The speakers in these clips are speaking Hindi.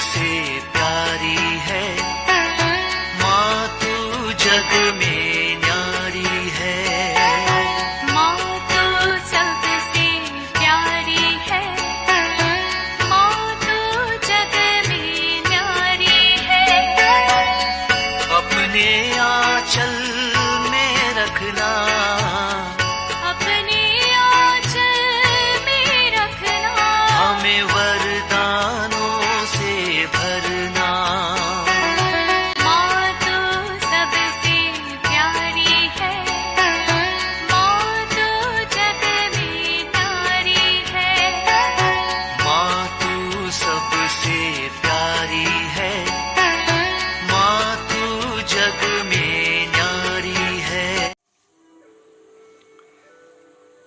सबसे प्यारी है, माँ तू जग में न्यारी है। माँ तू सबसे प्यारी है, माँ तू जग में न्यारी है। अपने आंचल में रखना, अपने आंचल में रखना, हमें वरदानों से भरना। माँ तू सबसे प्यारी है, माँ तू जग में न्यारी है। माँ तू सबसे प्यारी है, माँ तू जग में न्यारी है।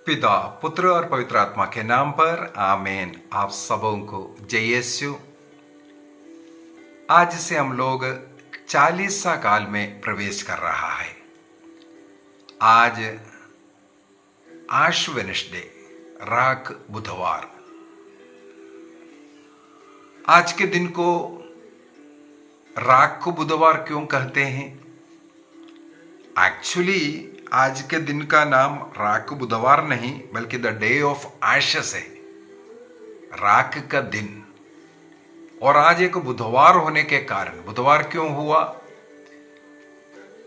पिता, पुत्र और पवित्र आत्मा के नाम पर आमीन। आप सबों को जय यीशु। आज से हम लोग 40सा काल में प्रवेश कर रहा है। आज आश वेडनेसडे, राख बुधवार। आज के दिन को राख बुधवार क्यों कहते हैं? एक्चुअली आज के दिन का नाम राख बुधवार नहीं बल्कि द डे ऑफ एशेस है, राख का दिन। और आज एक बुधवार होने के कारण, बुधवार क्यों हुआ?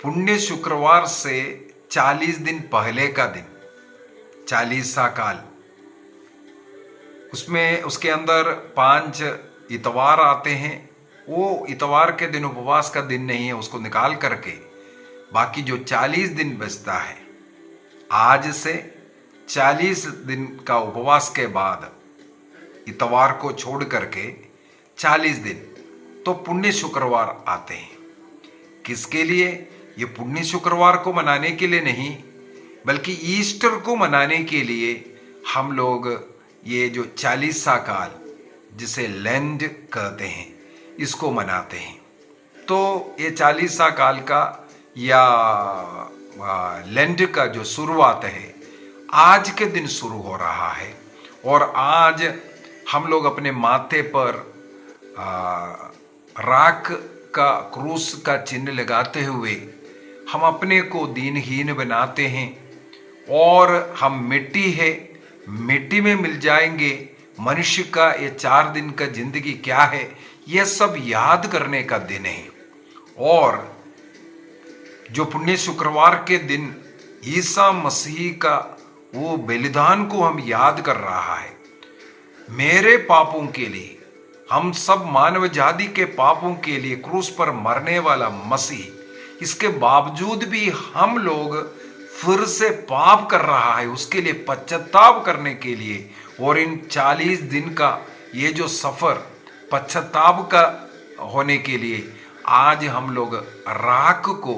पुण्य शुक्रवार से 40 दिन पहले का दिन, 40सा काल। उसमें उसके अंदर 5 इतवार आते हैं। वो इतवार के दिन उपवास का दिन नहीं है, उसको निकाल करके बाकी जो 40 दिन बचता है, आज से 40 दिन का उपवास के बाद इतवार को छोड़ करके 40 दिन तो पुण्य शुक्रवार आते हैं। किसके लिए? ये पुण्य शुक्रवार को मनाने के लिए नहीं बल्कि ईस्टर को मनाने के लिए हम लोग ये जो 40सा काल, जिसे लेंट कहते हैं, इसको मनाते हैं। तो ये 40सा काल का या लेंट का जो शुरुआत है, आज के दिन शुरू हो रहा है। और आज हम लोग अपने माथे पर राख का क्रूस का चिन्ह लगाते हुए हम अपने को दीनहीन बनाते हैं और हम मिट्टी है, मिट्टी में मिल जाएंगे। मनुष्य का ये 4 दिन का जिंदगी क्या है, यह सब याद करने का दिन है। और जो पुण्य शुक्रवार के दिन ईसा मसीह का वो बलिदान को हम याद कर रहा है। मेरे पापों के लिए, हम सब मानव जाति के पापों के लिए क्रूस पर मरने वाला मसीह, इसके बावजूद भी हम लोग फिर से पाप कर रहा है, उसके लिए पश्चाताप करने के लिए। और इन 40 दिन का ये जो सफर पश्चाताप का होने के लिए आज हम लोग राख को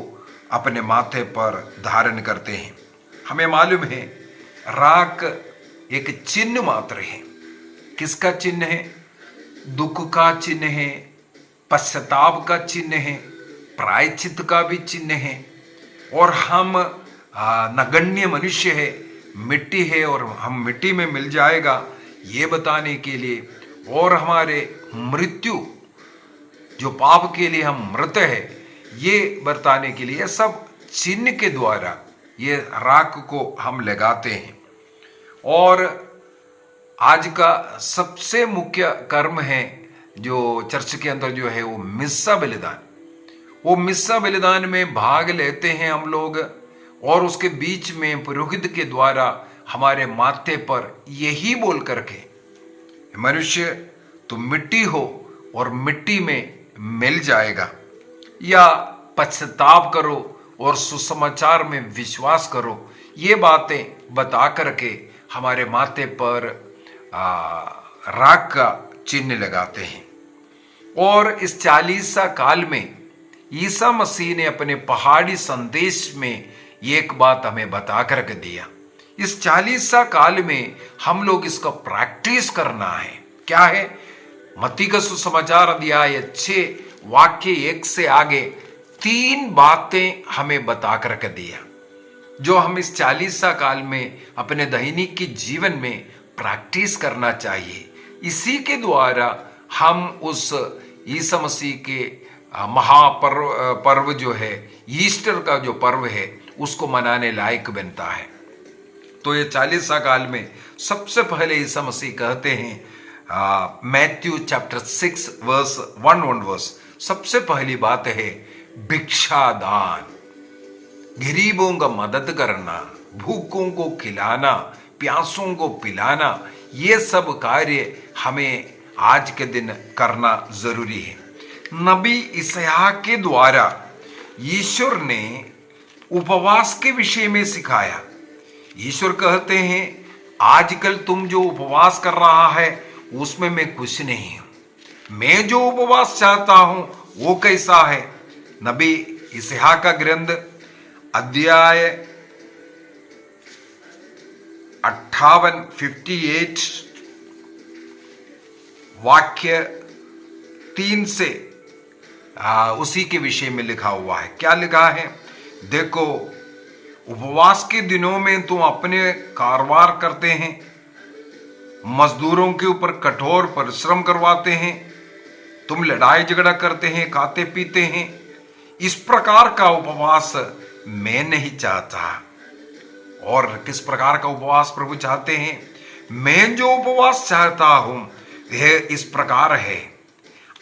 अपने माथे पर धारण करते हैं। हमें मालूम है राख एक चिन्ह मात्र है। किसका चिन्ह है? दुख का चिन्ह है, पश्चाताप का चिन्ह है, प्रायश्चित का भी चिन्ह है। और हम नगण्य मनुष्य है, मिट्टी है और हम मिट्टी में मिल जाएगा, ये बताने के लिए। और हमारे मृत्यु, जो पाप के लिए हम मृत है, ये बताने के लिए सब चिन्ह के द्वारा ये राख को हम लगाते हैं। और आज का सबसे मुख्य कर्म है जो चर्च के अंदर जो है वो मिस्सा बलिदान। वो मिस्सा बलिदान में भाग लेते हैं हम लोग। और उसके बीच में पुरोहित के द्वारा हमारे माथे पर यही बोल करके, मनुष्य तुम मिट्टी हो और मिट्टी में मिल जाएगा, या पश्चाताप करो और सुसमाचार में विश्वास करो, ये बातें बता करके हमारे माथे पर राख का चिन्ह लगाते हैं। और इस 40सा काल में ईसा मसीह ने अपने पहाड़ी संदेश में एक बात हमें बता करके दिया। इस 40सा काल में हम लोग इसका प्रैक्टिस करना है। क्या है? मत्ती का सुसमाचार अध्याय 6 वाक्य 1 से आगे 3 बातें हमें बता करके दिया, जो हम इस 40सा काल में अपने दैनिक के जीवन में प्रैक्टिस करना चाहिए। इसी के द्वारा हम उस ईसा मसीह के पर्व जो है, ईस्टर का जो पर्व है, उसको मनाने लायक बनता है। तो ये 40 काल में सबसे पहले ईसा मसीह कहते हैं मैथ्यू चैप्टर 6 वर्स 1 सबसे पहली बात है भिक्षा दान, गरीबों का मदद करना, भूखों को खिलाना, प्यासों को पिलाना, ये सब कार्य हमें आज के दिन करना जरूरी है। नबी इसहाक के द्वारा ईश्वर ने उपवास के विषय में सिखाया। ईश्वर कहते हैं आजकल तुम जो उपवास कर रहा है उसमें मैं खुश नहीं हूं, मैं जो उपवास चाहता हूं वो कैसा है। नबी इसहाक का ग्रंथ अध्याय 58 वाक्य 3 से उसी के विषय में लिखा हुआ है। क्या लिखा है? देखो, उपवास के दिनों में तुम अपने कारोबार करते हैं, मजदूरों के ऊपर कठोर परिश्रम करवाते हैं, तुम लड़ाई झगड़ा करते हैं, खाते पीते हैं। इस प्रकार का उपवास मैं नहीं चाहता। और किस प्रकार का उपवास प्रभु चाहते हैं? मैं जो उपवास चाहता हूं वह इस प्रकार है,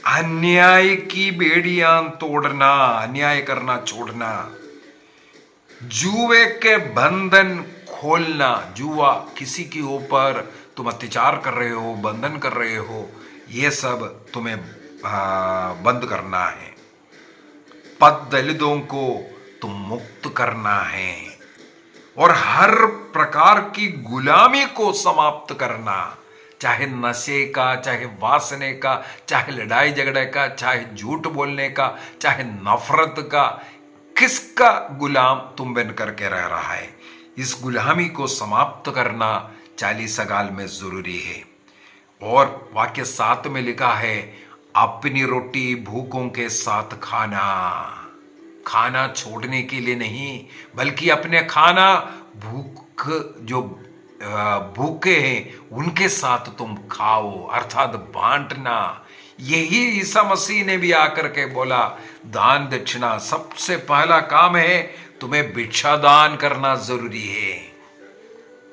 अन्याय की बेड़ियां तोड़ना, अन्याय करना छोड़ना, जुए के बंधन खोलना। जुआ, किसी के ऊपर तुम अत्याचार कर रहे हो, बंधन कर रहे हो, ये सब तुम्हें बंद करना है। पद दलितों को तुम मुक्त करना है और हर प्रकार की गुलामी को समाप्त करना, चाहे नशे का, चाहे वासने का, चाहे लड़ाई झगड़े का, चाहे झूठ बोलने का, चाहे नफरत का। किसका गुलाम तुम बन करके रह रहा है? इस गुलामी को समाप्त करना 40 साल में जरूरी है। और वाक्य 7 में लिखा है, अपनी रोटी भूखों के साथ खाना। खाना छोड़ने के लिए नहीं, बल्कि अपने खाना जो भूखे हैं उनके साथ तुम खाओ, अर्थात बांटना। यही ईसा मसीह ने भी आकर के बोला, दान दक्षिणा सबसे पहला काम है, तुम्हें भिक्षा दान करना जरूरी है।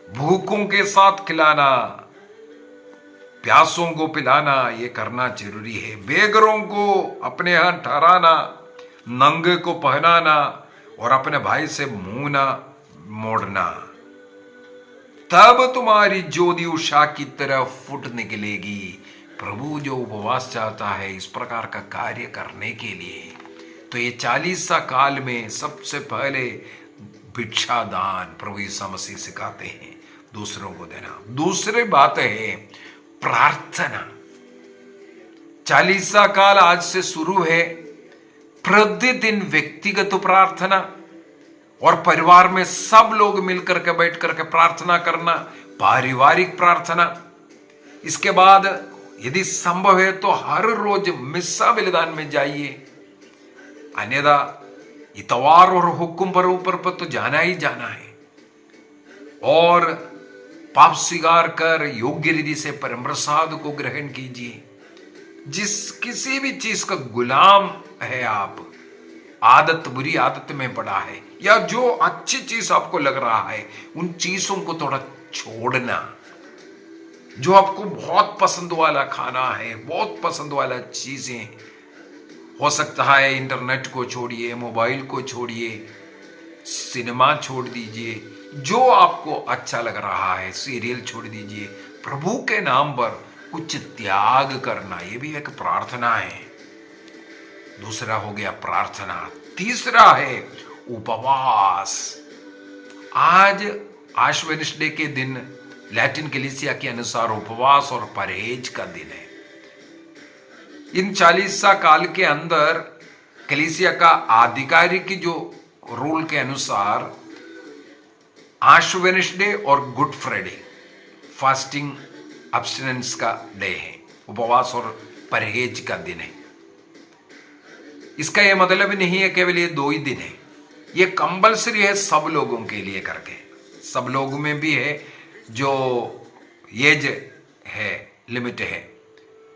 भूखों के साथ खिलाना, प्यासों को पिलाना, ये करना जरूरी है। बेघरों को अपने यहां ठहराना, नंगे को पहनाना और अपने भाई से मुंह ना मोड़ना, तब तुम्हारी ज्योति उषा की तरह फुट निकलेगी। प्रभु जो उपवास चाहता है इस प्रकार का कार्य करने के लिए, तो ये 40 काल में सबसे पहले भिक्षा दान प्रभु यीशु मसीह सिखाते हैं, दूसरों को देना। दूसरी बात है प्रार्थना। 40 काल आज से शुरू है। प्रतिदिन व्यक्तिगत प्रार्थना और परिवार में सब लोग मिलकर के बैठ करके प्रार्थना करना, पारिवारिक प्रार्थना। इसके बाद यदि संभव है तो हर रोज मिस्सा बलिदान में जाइए, अन्यथा इतवार और हुक्म पर ऊपर पर तो जाना ही जाना है। और पाप स्वीकार कर योग्य रीति से परम प्रसाद को ग्रहण कीजिए। जिस किसी भी चीज का गुलाम है आप, आदत, बुरी आदत में पड़ा है, या जो अच्छी चीज आपको लग रहा है उन चीजों को थोड़ा छोड़ना। जो आपको बहुत पसंद वाला खाना है, बहुत पसंद वाला चीजें, हो सकता है इंटरनेट को छोड़िए, मोबाइल को छोड़िए, सिनेमा छोड़ दीजिए, जो आपको अच्छा लग रहा है, सीरियल छोड़ दीजिए। प्रभु के नाम पर कुछ त्याग करना, यह भी एक प्रार्थना है। दूसरा हो गया प्रार्थना। तीसरा है उपवास। आज आश वेडनेसडे के दिन लैटिन कलीसिया के अनुसार उपवास और परहेज का दिन है। इन 40 काल के अंदर कलीसिया का आधिकारिक जो रूल के अनुसार आश वेडनेसडे और गुड फ्राइडे फास्टिंग अब्स्टिनेंस का डे है, उपवास और परहेज का दिन है। इसका यह मतलब नहीं है केवल ये 2 ही दिन है, ये कंपल्सरी है सब लोगों के लिए करके। सब लोगों में भी है जो एज है, लिमिट है,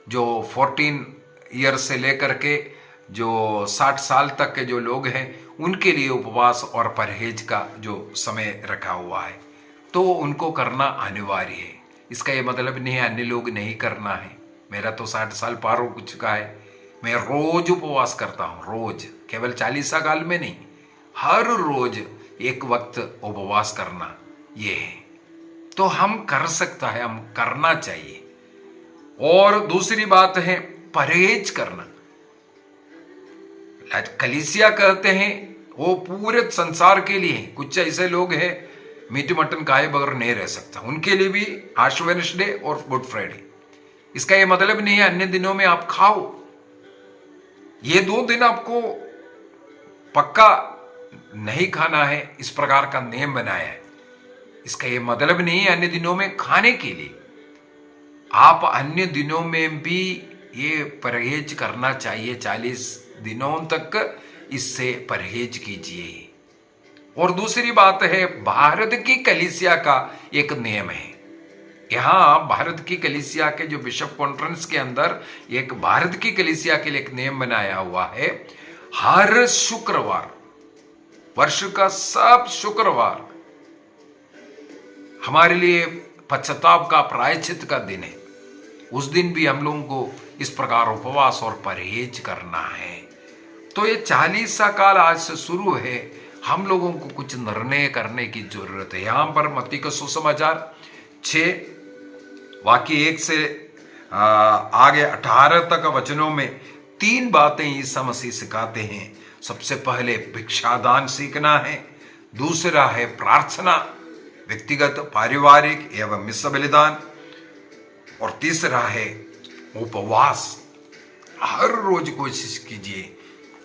जो 14 ईयर से लेकर के जो 60 साल तक के जो लोग हैं उनके लिए उपवास और परहेज का जो समय रखा हुआ है, तो उनको करना अनिवार्य है। इसका ये मतलब नहीं है अन्य लोग नहीं करना है। मेरा तो 60 साल पार हो चुका है, मैं रोज उपवास करता हूँ, रोज, केवल 40 काल में नहीं, हर रोज एक वक्त उपवास करना ये है। तो हम कर सकता है, हम करना चाहिए। और दूसरी बात है परहेज करना। कलीसिया कहते हैं वो पूरे संसार के लिए, कुछ ऐसे लोग हैं मीट मटन खाए बगैर नहीं रह सकता, उनके लिए भी आश वेडनेसडे और गुड फ्राइडे। इसका ये मतलब नहीं है अन्य दिनों में आप खाओ, ये 2 दिन आपको पक्का नहीं खाना है, इस प्रकार का नियम बनाया है। इसका ये मतलब नहीं है अन्य दिनों में खाने के लिए, आप अन्य दिनों में भी ये परहेज करना चाहिए। 40 दिनों तक इससे परहेज कीजिए। और दूसरी बात है भारत की कलीसिया का एक नियम है। यहाँ भारत की कलीसिया के जो बिशप कॉन्फ्रेंस के अंदर एक भारत की कलीसिया के लिए एक नियम बनाया हुआ है, हर शुक्रवार, वर्ष का सब शुक्रवार हमारे लिए पश्चाताप का प्रायश्चित का दिन है। उस दिन भी हम लोगों को इस प्रकार उपवास और परहेज करना है। तो ये 40 काल आज से शुरू है, हम लोगों को कुछ निर्णय करने की जरूरत है। यहां पर मत्ती का सुसमाचार 6 वाक्य 1 से आगे 18 तक वचनों में 3 बातें ईसा मसीह सिखाते हैं। सबसे पहले भिक्षादान सीखना है, दूसरा है प्रार्थना, व्यक्तिगत, पारिवारिक एवं मिश्र बलिदान, और तीसरा है उपवास। हर रोज कोशिश कीजिए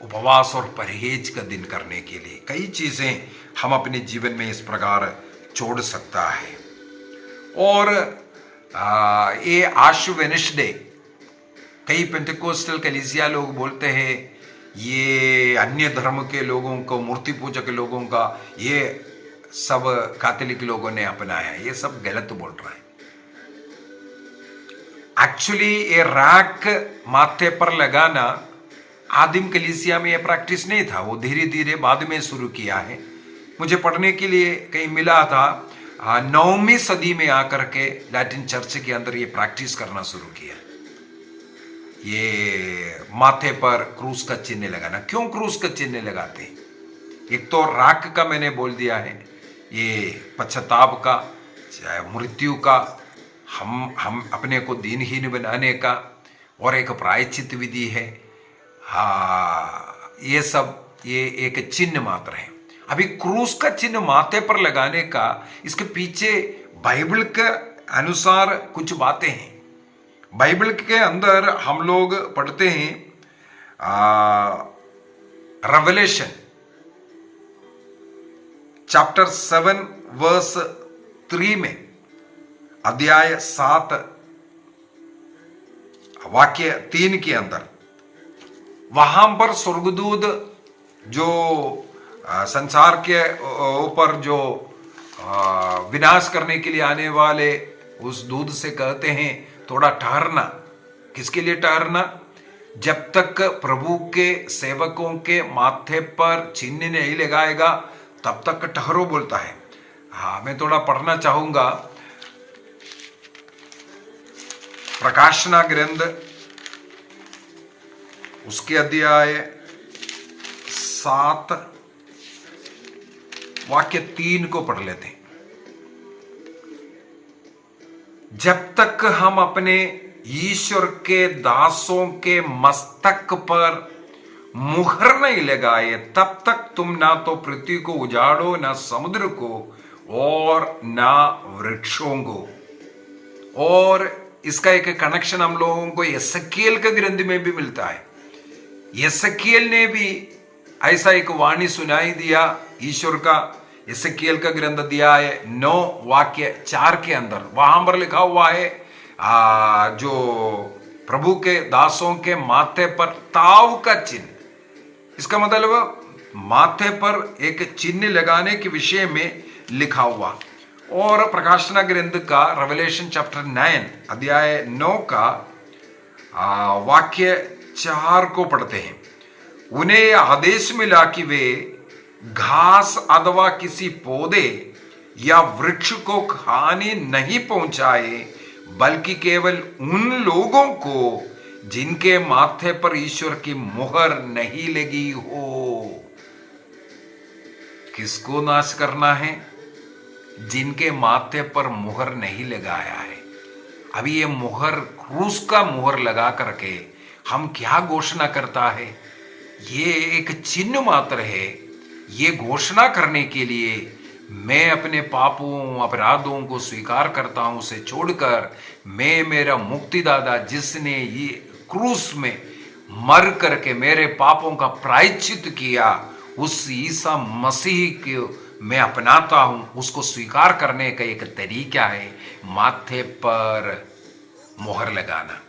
उपवास और परहेज का दिन करने के लिए। कई चीजें हम अपने जीवन में इस प्रकार छोड़ सकता है। और ये आश वेडनेसडे, कई पेंटेकोस्टल कलीसिया लोग बोलते हैं ये अन्य धर्म के लोगों को, मूर्ति पूजक लोगों का, ये सब कैथोलिक लोगों ने अपनाया। ये सब गलत बोल रहा है। एक्चुअली ये राख माथे पर लगाना आदिम कलीसिया में ये प्रैक्टिस नहीं था, वो धीरे धीरे बाद में शुरू किया है। मुझे पढ़ने के लिए कहीं मिला था 9वीं सदी में आकर के लैटिन चर्च के अंदर ये प्रैक्टिस करना शुरू किया, ये माथे पर क्रूस का चिन्ह लगाना। क्यों क्रूस का चिन्ह लगाते हैं? एक तो राख का मैंने बोल दिया है, ये पश्चाताप का, मृत्यु का, हम अपने को दीनहीन बनाने का, और एक प्रायश्चित विधि है। हाँ, ये सब ये एक चिन्ह मात्र है। अभी क्रूस का चिन्ह माथे पर लगाने का, इसके पीछे बाइबल के अनुसार कुछ बातें हैं। बाइबल के अंदर हम लोग पढ़ते हैं रेवलेशन चैप्टर 7 वर्स 3 में, अध्याय 7 वाक्य 3 के अंदर, वहां पर स्वर्गदूत जो संसार के ऊपर जो विनाश करने के लिए आने वाले उस दूत से कहते हैं थोड़ा ठहरना। किसके लिए ठहरना? जब तक प्रभु के सेवकों के माथे पर चिन्ह नहीं लगाएगा तब तक ठहरो बोलता है। हाँ, मैं थोड़ा पढ़ना चाहूंगा। प्रकाशना ग्रंथ उसके अध्याय 7 वाक्य 3 को पढ़ लेते हैं। जब तक हम अपने ईश्वर के दासों के मस्तक पर मुहर नहीं लगाए तब तक तुम ना तो पृथ्वी को उजाड़ो, ना समुद्र को, और ना वृक्षों को। और इसका एक कनेक्शन हम लोगों को यसेकिएल के ग्रंथ में भी मिलता है। यसेकिएल ने भी ऐसा एक वाणी सुनाई दिया ईश्वर का। यसेकिएल का ग्रंथ अध्याय 9 वाक्य 4 के अंदर वहां पर लिखा हुआ है जो प्रभु के दासों के माथे पर ताव का चिन्ह, इसका मतलब माथे पर एक चिन्ह लगाने के विषय में लिखा हुआ। और प्रकाशना ग्रंथ का रेवलेशन चैप्टर 9 अध्याय 9 का वाक्य 4 को पढ़ते हैं। उन्हें आदेश मिला कि वे घास अथवा किसी पौधे या वृक्ष को हानि नहीं पहुंचाए, बल्कि केवल उन लोगों को जिनके माथे पर ईश्वर की मुहर नहीं लगी हो। किसको नाश करना है? जिनके माथे पर मुहर नहीं लगाया है। अभी ये मुहर, क्रूस का मुहर लगा करके हम क्या घोषणा करता है? ये एक चिन्ह मात्र है। ये घोषणा करने के लिए मैं अपने पापों अपराधों को स्वीकार करता हूं, उसे छोड़कर मैं मेरा मुक्तिदाता जिसने ये क्रूस में मर करके मेरे पापों का प्रायश्चित किया, उस ईसा मसीह को मैं अपनाता हूं। उसको स्वीकार करने का एक तरीका है माथे पर मोहर लगाना।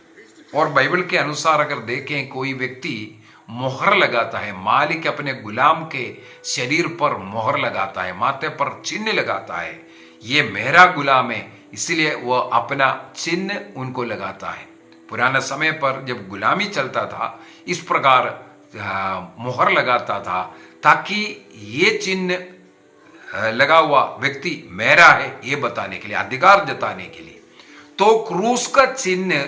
और बाइबल के अनुसार अगर देखें, कोई व्यक्ति मोहर लगाता है, मालिक अपने गुलाम के शरीर पर मोहर लगाता है, माथे पर चिन्ह लगाता है, ये मेरा गुलाम है, इसलिए वह अपना चिन्ह उनको लगाता है। पुराने समय पर जब गुलामी चलता था, इस प्रकार मोहर लगाता था ताकि ये चिन्ह लगा हुआ व्यक्ति मेरा है ये बताने के लिए, अधिकार जताने के लिए। तो क्रूस का चिन्ह,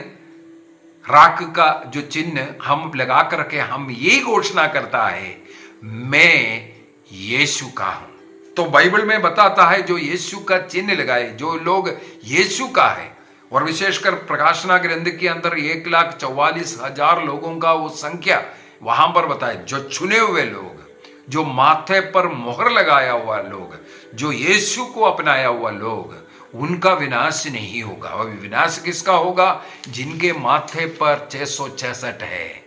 राख का जो चिन्ह हम लगा करके हम यही घोषणा करता है, मैं यीशु का हूं। तो बाइबल में बताता है जो यीशु का चिन्ह लगाए, जो लोग यीशु का है, और विशेषकर प्रकाशना ग्रंथ के अंदर 1,44,000 लोगों का वो संख्या वहां पर बताए, जो चुने हुए लोग, जो माथे पर मोहर लगाया हुआ लोग, जो यीशु को अपनाया हुआ लोग, उनका विनाश नहीं होगा। और विनाश किसका होगा? जिनके माथे पर 666 है।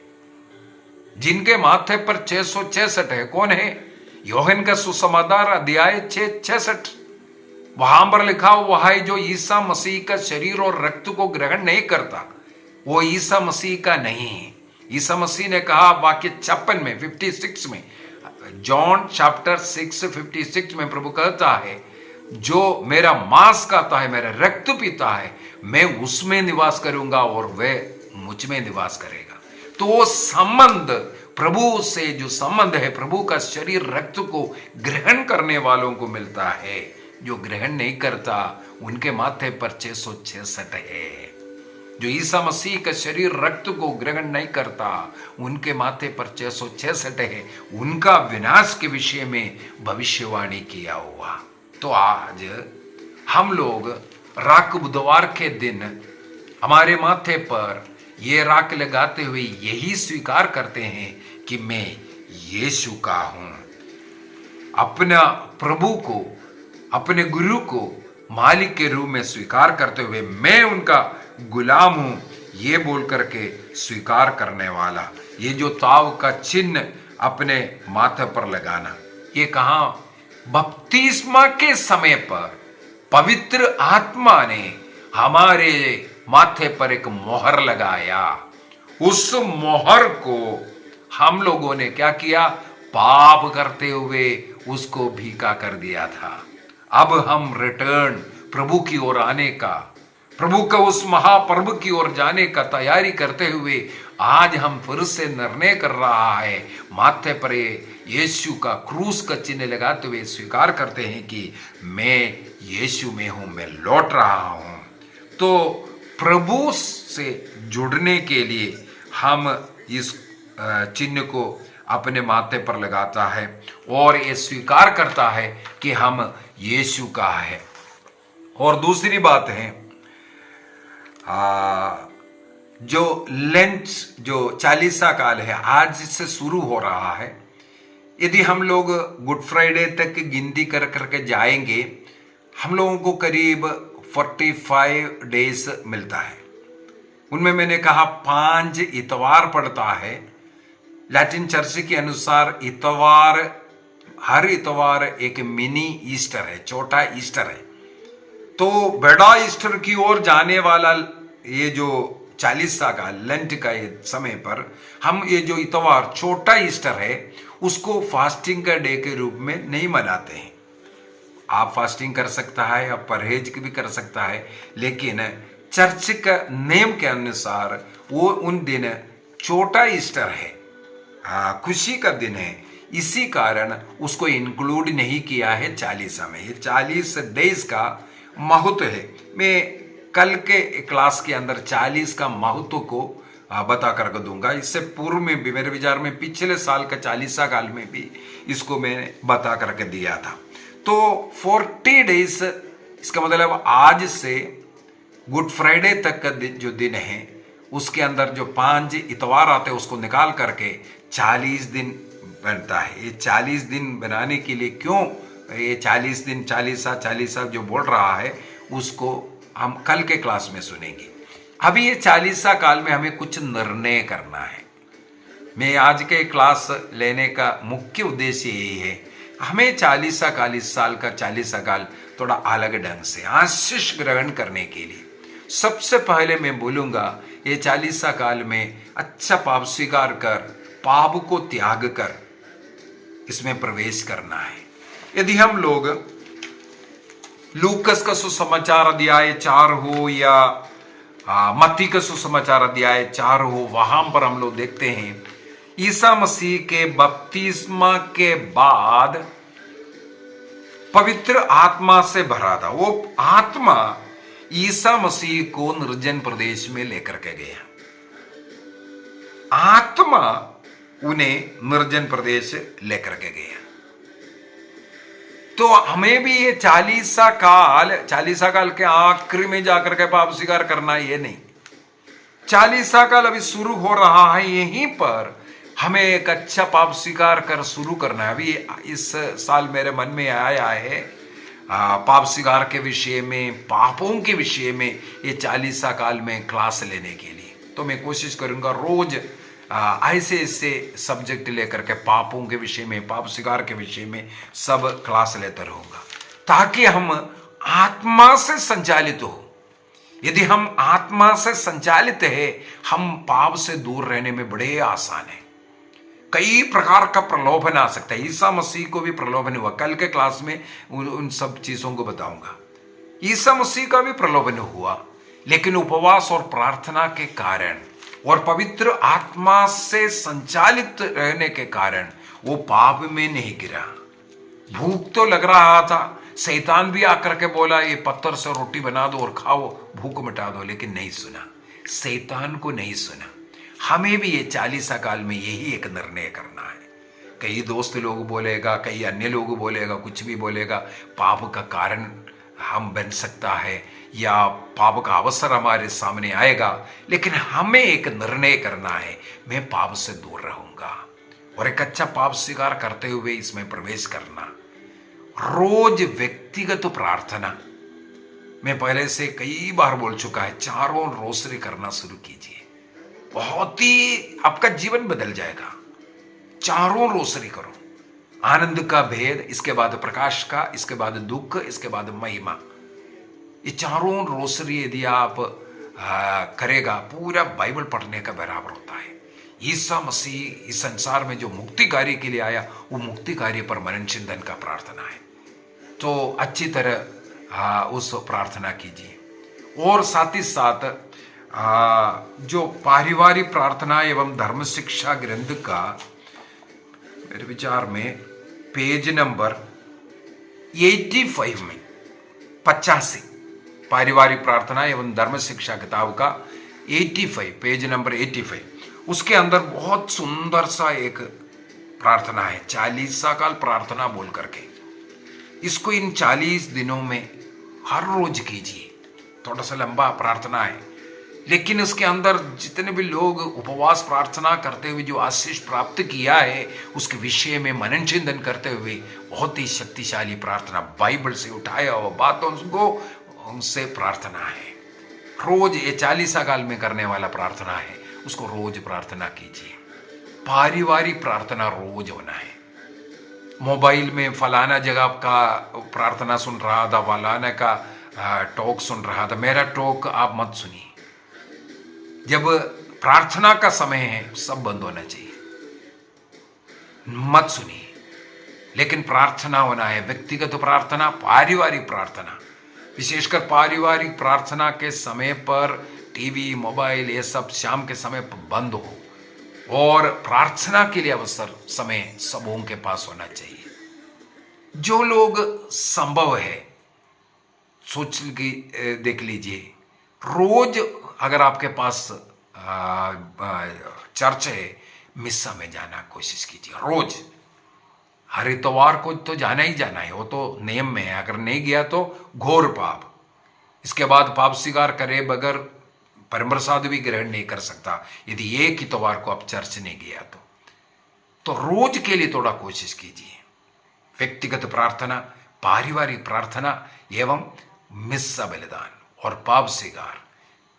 जिनके माथे पर 666 है। कौन है? योहन का सुसमाचार अध्याय 6:66, वहां पर लिखा हुआ है जो ईसा मसीह का शरीर और रक्त को ग्रहण नहीं करता, वो ईसा मसीह का नहीं है। ईसा मसीह ने कहा वाक्य 56 में, 56 में, जॉन चैप्टर 6:56 में प्रभु कहता है, जो मेरा मांस खाता है, मेरा रक्त पीता है, मैं उसमें निवास करूंगा और वह मुझ में निवास करेगा। तो वो संबंध, प्रभु से जो संबंध है, प्रभु का शरीर रक्त को ग्रहण करने वालों को मिलता है। जो ग्रहण नहीं करता उनके माथे पर 666 है। जो ईसा मसीह का शरीर रक्त को ग्रहण नहीं करता उनके माथे पर 666 है। उनका विनाश के विषय में भविष्यवाणी किया हुआ। तो आज हम लोग राख बुधवार के दिन हमारे माथे पर ये राख लगाते हुए यही स्वीकार करते हैं कि मैं यीशु का हूं। अपना प्रभु को, अपने गुरु को मालिक के रूप में स्वीकार करते हुए मैं उनका गुलाम हूं, ये बोल करके स्वीकार करने वाला, ये जो ताव का चिन्ह अपने माथे पर लगाना, ये कहां? बपतिस्मा के समय पर पवित्र आत्मा ने हमारे माथे पर एक मोहर लगाया। उस मोहर को हम लोगों ने क्या किया? पाप करते हुए उसको भीगा कर दिया था। अब हम रिटर्न प्रभु की ओर आने का, प्रभु का उस महापर्व की ओर जाने का तैयारी करते हुए आज हम फिर से निर्णय कर रहा है, माथे पर यीशु का क्रूस का चिन्ह लगाते हुए स्वीकार करते हैं कि मैं यीशु में हूं, मैं लौट रहा हूं। तो प्रभु से जुड़ने के लिए हम इस चिन्ह को अपने माथे पर लगाता है और ये स्वीकार करता है कि हम यीशु का है। और दूसरी बात है, जो लेंट, जो चालीसा काल है, आज से शुरू हो रहा है। यदि हम लोग गुड फ्राइडे तक गिनती कर करके जाएंगे, हम लोगों को करीब 45 डेज मिलता है। उनमें मैंने कहा 5 इतवार पड़ता है। लैटिन चर्च के अनुसार इतवार, हर इतवार एक मिनी ईस्टर है, छोटा ईस्टर है। तो बड़ा ईस्टर की ओर जाने वाला ये जो 40 का लेंट का ये समय पर हम ये जो इतवार छोटा ईस्टर है उसको फास्टिंग का डे के रूप में नहीं मनाते हैं। आप फास्टिंग कर सकता है, आप परहेज भी कर सकता है, लेकिन चर्च का नियम के अनुसार वो उन दिन छोटा ईस्टर है, खुशी का दिन है, इसी कारण उसको इंक्लूड नहीं किया है 40 में। ये 40 डेज का महत्व है। मैं कल के क्लास के अंदर 40 का महत्व को बता कर दूंगा। इससे पूर्व में भी मेरे विचार में पिछले साल का 40 काल में भी इसको मैंने बता करके दिया था। तो 40 डेज, इसका मतलब आज से गुड फ्राइडे तक का जो दिन है उसके अंदर जो 5 इतवार आते हैं उसको निकाल करके 40 दिन बनता है। ये 40 दिन बनाने के लिए क्यों ये 40 दिन 40 जो बोल रहा है उसको हम कल के क्लास में सुनेंगे। अभी ये 40 काल में हमें कुछ निर्णय करना है। मैं आज के क्लास लेने का मुख्य उद्देश्य यही है, हमें 40 काल, इस साल का 40 काल थोड़ा अलग ढंग से आशीष ग्रहण करने के लिए सबसे पहले मैं बोलूंगा ये 40 काल में अच्छा पाप स्वीकार कर, पाप को त्याग कर इसमें प्रवेश करना है। यदि हम लोग लूकस का सुसमाचार अध्याय 4 हो या मत्ती का सुसमाचार अध्याय 4 हो, वहां पर हम लोग देखते हैं ईसा मसीह के बपतिस्मा के बाद पवित्र आत्मा से भरा था। वो आत्मा ईसा मसीह को निर्जन प्रदेश में लेकर के गया। आत्मा उन्हें निर्जन प्रदेश लेकर के गया। तो हमें भी ये 40 काल के आखिरी में जाकर के पाप स्वीकार करना, ये नहीं। 40 काल अभी शुरू हो रहा है, यहीं पर हमें एक अच्छा पाप स्वीकार कर शुरू करना है। अभी इस साल मेरे मन में आया है पाप स्वीकार के विषय में, पापों के विषय में ये 40 काल में क्लास लेने के लिए। तो मैं कोशिश करूंगा रोज ऐसे ऐसे सब्जेक्ट लेकर के पापों के विषय में, पाप स्वीकार के विषय में सब क्लास लेता रहूंगा, ताकि हम आत्मा से संचालित हो। यदि हम आत्मा से संचालित है, हम पाप से दूर रहने में बड़े आसान है। कई प्रकार का प्रलोभन आ सकता है। ईसा मसीह को भी प्रलोभन हुआ, कल के क्लास में उन सब चीजों को बताऊंगा। ईसा मसीह का भी प्रलोभन हुआ, लेकिन उपवास और प्रार्थना के कारण और पवित्र आत्मा से संचालित रहने के कारण वो पाप में नहीं गिरा। भूख तो लग रहा था, शैतान भी आकर के बोला ये पत्थर से रोटी बना दो और खाओ, भूख मिटा दो, लेकिन नहीं सुना, शैतान को नहीं सुना। हमें भी ये 40 काल में यही एक निर्णय करना है। कई दोस्त लोग बोलेगा, कई अन्य लोग बोलेगा, कुछ भी बोलेगा, पाप का कारण हम बन सकता है या पाप का अवसर हमारे सामने आएगा, लेकिन हमें एक निर्णय करना है, मैं पाप से दूर रहूंगा और एक अच्छा पाप स्वीकार करते हुए इसमें प्रवेश करना। रोज व्यक्तिगत प्रार्थना, मैं पहले से कई बार बोल चुका है, 4 रोसरी करना शुरू कीजिए, बहुत ही आपका जीवन बदल जाएगा। 4 रोसरी करो, आनंद का भेद, इसके बाद प्रकाश का, इसके बाद दुख, इसके बाद महिमा। ये 4 रोसरी यदि आप करेगा, पूरा बाइबल पढ़ने का बराबर होता है। ईसा मसीह इस संसार में जो मुक्ति कार्य के लिए आया, वो मुक्ति कार्य पर मनन चिंतन का प्रार्थना है। तो अच्छी तरह उस प्रार्थना कीजिए। और साथ ही साथ जो पारिवारिक प्रार्थना एवं धर्म शिक्षा ग्रंथ का मेरे विचार में पेज नंबर 85 में 85 पारिवारिक प्रार्थना एवं धर्म शिक्षा किताब का 85 पेज नंबर 85, उसके अंदर बहुत सुंदर सा एक प्रार्थना है, 40 काल प्रार्थना बोल करके। इसको इन 40 दिनों में हर रोज कीजिए। थोड़ा सा लंबा प्रार्थना है, लेकिन उसके अंदर जितने भी लोग उपवास प्रार्थना करते हुए जो आशीष प्राप्त किया है, उसके विषय में मनन चिंतन करते हुए बहुत ही शक्तिशाली प्रार्थना, बाइबल से उठाया हुआ बातों को उनसे प्रार्थना है। रोज ये 40 काल में करने वाला प्रार्थना है, उसको रोज प्रार्थना कीजिए। पारिवारिक प्रार्थना रोज होना है। मोबाइल में फलाना जगह का प्रार्थना सुन रहा था, फलाना का टॉक सुन रहा था, मेरा टॉक आप मत सुनिए। जब प्रार्थना का समय है, सब बंद होना चाहिए, मत सुनिए। लेकिन प्रार्थना होना है, व्यक्तिगत प्रार्थना, पारिवारिक प्रार्थना। विशेषकर पारिवारिक प्रार्थना के समय पर टीवी, मोबाइल, ये सब शाम के समय पर बंद हो। और प्रार्थना के लिए अवसर समय सबों के पास होना चाहिए। जो लोग संभव है सोच के देख लीजिए, रोज अगर आपके पास चर्च है, मिस्सा में जाना कोशिश कीजिए। रोज हर इतवार को तो जाना ही जाना है, वो तो नियम में है। अगर नहीं गया तो घोर पाप। इसके बाद पाप स्वीकार करे बगैर परम प्रसाद भी ग्रहण नहीं कर सकता यदि एक इतवार को आप चर्च नहीं गया तो रोज के लिए थोड़ा कोशिश कीजिए। व्यक्तिगत प्रार्थना, पारिवारिक प्रार्थना एवं मिस्सा बलिदान और पाप स्वीकार,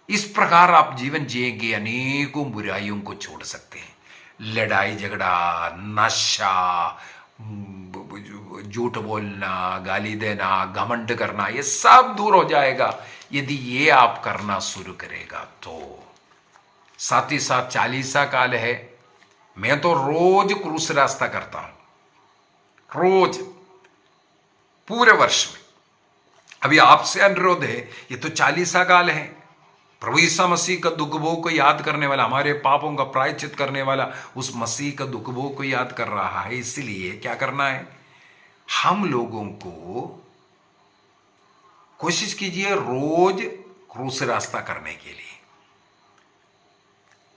इस प्रकार आप जीवन जिएंगे, अनेकों बुराइयों को छोड़ सकते हैं। लड़ाई झगड़ा, नशा, झूठ बोलना, गाली देना, घमंड करना, ये सब दूर हो जाएगा यदि ये आप करना शुरू करेगा तो। साथ ही साथ 40 काल है, मैं तो रोज क्रूस रास्ता करता हूं, रोज पूरे वर्ष में। अभी आपसे अनुरोध है, ये तो 40 काल है, प्रभु ईसा मसीह का दुख भोग को याद करने वाला, हमारे पापों का प्रायश्चित करने वाला उस मसीह का दुख भोग को याद कर रहा है। इसलिए क्या करना है, हम लोगों को कोशिश कीजिए रोज क्रूस रास्ता करने के लिए।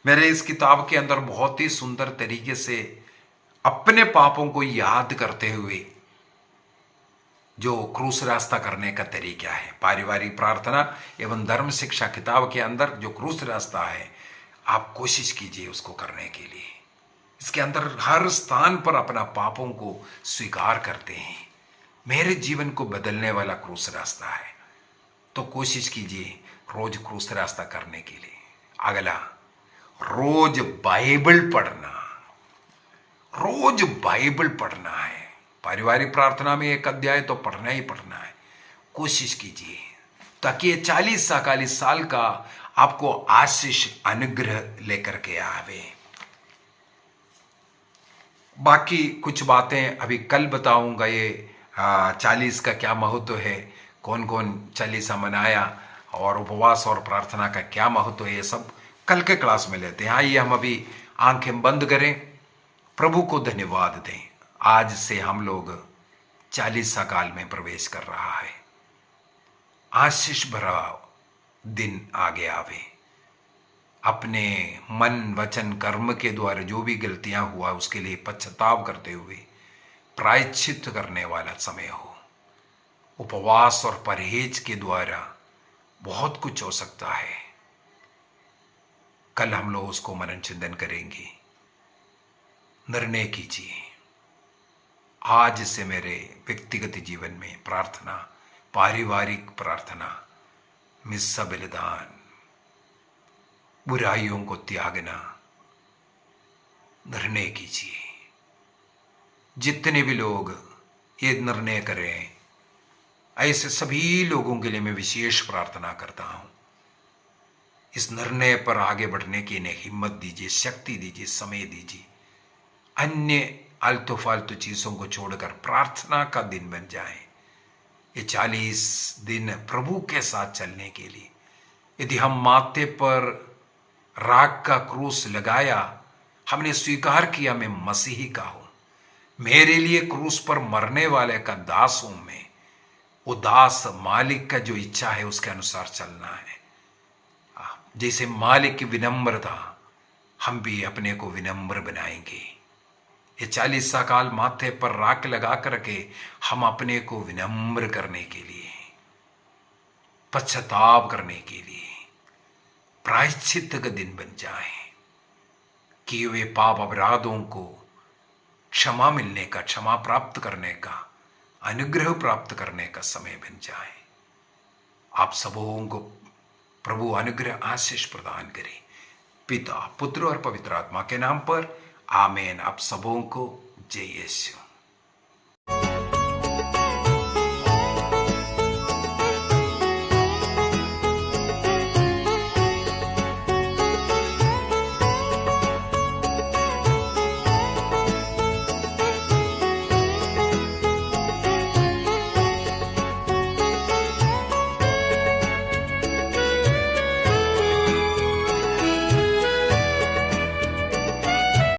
मेरे इस किताब के अंदर बहुत ही सुंदर तरीके से अपने पापों को याद करते हुए जो क्रूस रास्ता करने का तरीका है, पारिवारिक प्रार्थना एवं धर्म शिक्षा किताब के अंदर जो क्रूस रास्ता है, आप कोशिश कीजिए उसको करने के लिए। इसके अंदर हर स्थान पर अपना पापों को स्वीकार करते हैं। मेरे जीवन को बदलने वाला क्रूस रास्ता है, तो कोशिश कीजिए रोज क्रूस रास्ता करने के लिए। अगला, रोज बाइबल पढ़ना, रोज बाइबल पढ़ना है। पारिवारिक प्रार्थना में 1 अध्याय तो पढ़ना ही पढ़ना है। कोशिश कीजिए ताकि ये 40 साल का आपको आशीष अनुग्रह लेकर के आवे। बाकी कुछ बातें अभी कल बताऊंगा। ये 40 का क्या महत्व है, कौन कौन 40 मनाया और उपवास और प्रार्थना का क्या महत्व है, ये सब कल के क्लास में लेते हैं। आइए हम अभी आंखें बंद करें, प्रभु को धन्यवाद दें। आज से हम लोग 40 काल में प्रवेश कर रहा है। आशीष भरा दिन आगे आवे। अपने मन वचन कर्म के द्वारा जो भी गलतियां हुआ उसके लिए पश्चाताप करते हुए प्रायश्चित करने वाला समय हो। उपवास और परहेज के द्वारा बहुत कुछ हो सकता है। कल हम लोग उसको मनन चिंतन करेंगे। निर्णय कीजिए, आज से मेरे व्यक्तिगत जीवन में प्रार्थना, पारिवारिक प्रार्थना, मिस्सा बलिदान, बुराइयों को त्यागना, निर्णय कीजिए। जितने भी लोग ये निर्णय करें, ऐसे सभी लोगों के लिए मैं विशेष प्रार्थना करता हूं। इस निर्णय पर आगे बढ़ने की इन्हें हिम्मत दीजिए, शक्ति दीजिए, समय दीजिए। अन्य आलतू फालतू चीजों को छोड़कर प्रार्थना का दिन बन जाए। ये 40 दिन प्रभु के साथ चलने के लिए यदि हम माथे पर राग का क्रूस लगाया, हमने स्वीकार किया मैं मसीही का हूं, मेरे लिए क्रूस पर मरने वाले का दास हूं मैं, वो दास मालिक का जो इच्छा है उसके अनुसार चलना है। जैसे मालिक की विनम्र था, हम भी अपने को विनम्र बनाएंगे। ये 40 काल माथे पर राख लगा करके हम अपने को विनम्र करने के लिए, पश्चाताप करने के लिए, प्रायश्चित का दिन बन जाए, किए हुए पाप अपराधों को क्षमा मिलने का, क्षमा प्राप्त करने का, अनुग्रह प्राप्त करने का समय बन जाए। आप सबों को प्रभु अनुग्रह आशीष प्रदान करे। पिता, पुत्र और पवित्र आत्मा के नाम पर आमीन। आप सबों को जय यीशु।